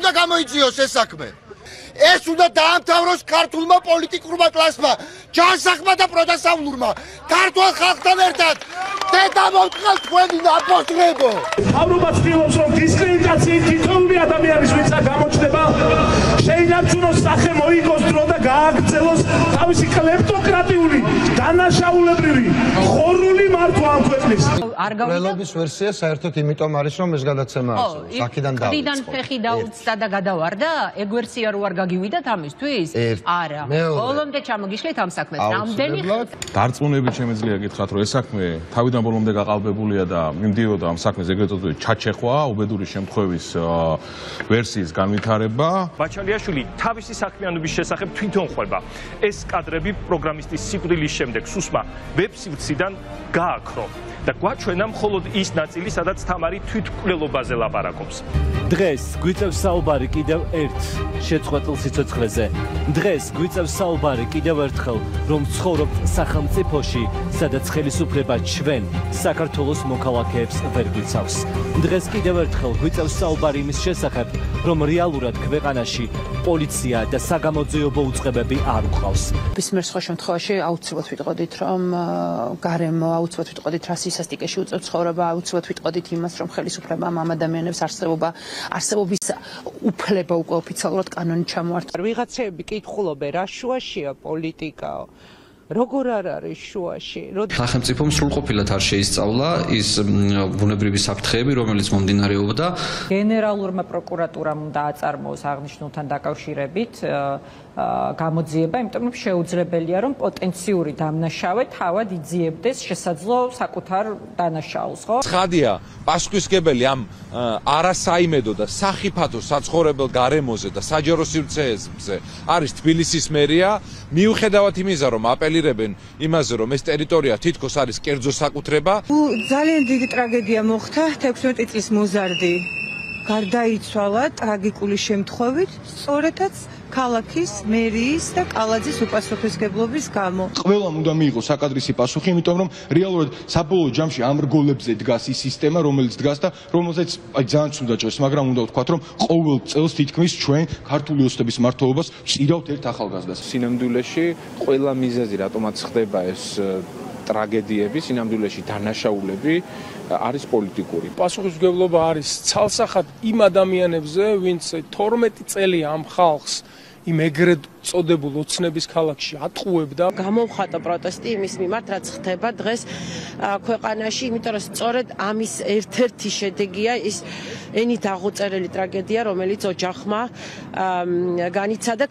უნდა გამოიძიოს ეს საქმე. ეს უნდა დაამთავროს ქართულმა პოლიტიკურმა კლასმა, ჯანსაღმა და პროდასავლურმა, ქართულ ხალხთან ერთად. დედა მოვწყალ თქვენი ნაპოსტრებო. მთავრობა ცდილობს, რომ დისკრედიტაციით თითოეული ადამიანის ვინც გამოჩნდება, შეინარჩუნოს სახე, მოიგოს დრო და გააგრძელოს თავისი კლეპტოკრატიული, დანაშაულებრივი, ხორული მართვა ამ ქვეყნის. ყველობის ვერსია საერთოდ იმიტომ არის, რომ ეს გადაცემა არსებობს. აქედან დავიწყო. ყრიდან ფეხი დაუწდა და გადავარდა? ეგ ვერსია რო არ გაგივიდათ ამისთვის? არა. ბოლომდე ჩამოგიშლეთ ამ საქმეს. რამდენი დარწმუნებით შემეძლია გითხრათ, რომ ეს საქმე თავიდან ბოლომდე გაყალბებულია და მიმდიოდა ამ საქმეს ეგრეთ წოდებული ჩაჩეხვა, უბედური შემთხვევის ვერსიის განვითარება. ბაჩალიაშვილი თავისი საქმიანობის შესახებ თვითონ ხვება. ეს კადრები პროგრამისტის სიკვდილის შემდეგ სუსმა ვებ-სივრციდან გააქრო და გვაჩვენა მხოლოდ ის ნაწილი, სადაც თამარი თვითმკვლელობაზე ლაპარაკობს. დღეს გვიწევს საუბარი კიდევ ერთ შეწყვეტილ სიცოცხლეზე. დღეს გვიწევს საუბარი კიდევ ერთხელ, რომ ცხოვრობთ სახელმწიფოში, სადაც ხელისუფლება ჩვენ, საქართველოს მოქალაქეებს ვერ გვიცავს. დღეს კიდევ ერთხელ გვიწევს საუბარი იმის შესახებ, რომ რეალურად ქვეყანაში პოლიცია და საგამოძიებო უწყებები არ გვყავს. Bismer სხვა შემთხვევაში აუცილებლად ვიტყოდით, რომ გარემო აუცილებლად ვიტყოდით რასისასტიკეში უწევს ცხოვრება, აუცილებლად ვიტყოდით იმას, რომ ხელისუფლებამ ამ ადამიანებს არსებობის უფლება უკვე ოფიციალურად კანონით ჩამოართვა. ვიღაცები კითხულობენ, რა შუაშია პოლიტიკაო. როგორ არ არის შუაში? სახელმწიფომ სრულყოფილად არ შეისწავლა ის ბუნებრივი საფრთხეები, რომელიც მომდინარეობდა. გენერალურმა პროკურატურამ უნდა აწარმოოს აღნიშნულთან დაკავშირებით გამოძიება, იმიტომ რომ შეუძლებელია, რომ პოტენციური დამნაშავე თავად იძიებდეს შესაძლო საკუთარ დანაშაულს, ხო? ცხადია, პასუხისმგებელი ამ არასაიმედო და სახიფათო საცხოვრებელ გარემოზე და საჯარო სივრცეებზე არის თბილისის მერია, მიუხედავად იმისა, რომ აპელირებენ იმაზე, რომ ეს ტერიტორია თითქოს არის კერძო საკუთრება. ძალიან დიდი ტრაგედია მოხდა 16 წლის მოზარდი. გარდაიცვალა ტრაგიკული შემთხვევით, სწორედაც ქალაქის მერიის და კალაძის უპასუხისმგებლობის გამო. ყველამ უნდა მიიღოს საკადრისი პასუხი, იმიტომ რომ რეალურად საბოლოო ჯამში ამ რგოლებზე დგას ის სისტემა, რომელიც დგას და რომელზეც ძალიან ცუდად ჭრეს, მაგრამ უნდა ვთქვათ, რომ ყოველ წელს თითქმის ჩვენ ქართული ოცნების მმართველობას ვწირავთ ერთ ახალგაზრდას. სინამდვილეში ყველა მიზეზი რატომაც ხდება ეს ტრაგედიები, სინამდვილეში დანაშაულები არის პოლიტიკური. პასუხისმგებლობა არის ცალსახად იმ ადამიანებზე, ვინც 12 წელი ამ ხალხს იმ ეგრეთ წოდებულ ოცნების ქალაქში ატყუებდა. გამოვხატა პროტესტი იმის მიმართ, რაც ხდება დღეს ქვეყანაში, იმიტომ რომ სწორედ ამის ერთ-ერთი შედეგია ის ენით აღუწერელი ტრაგედია, რომელიც ოჯახმა განიცადა.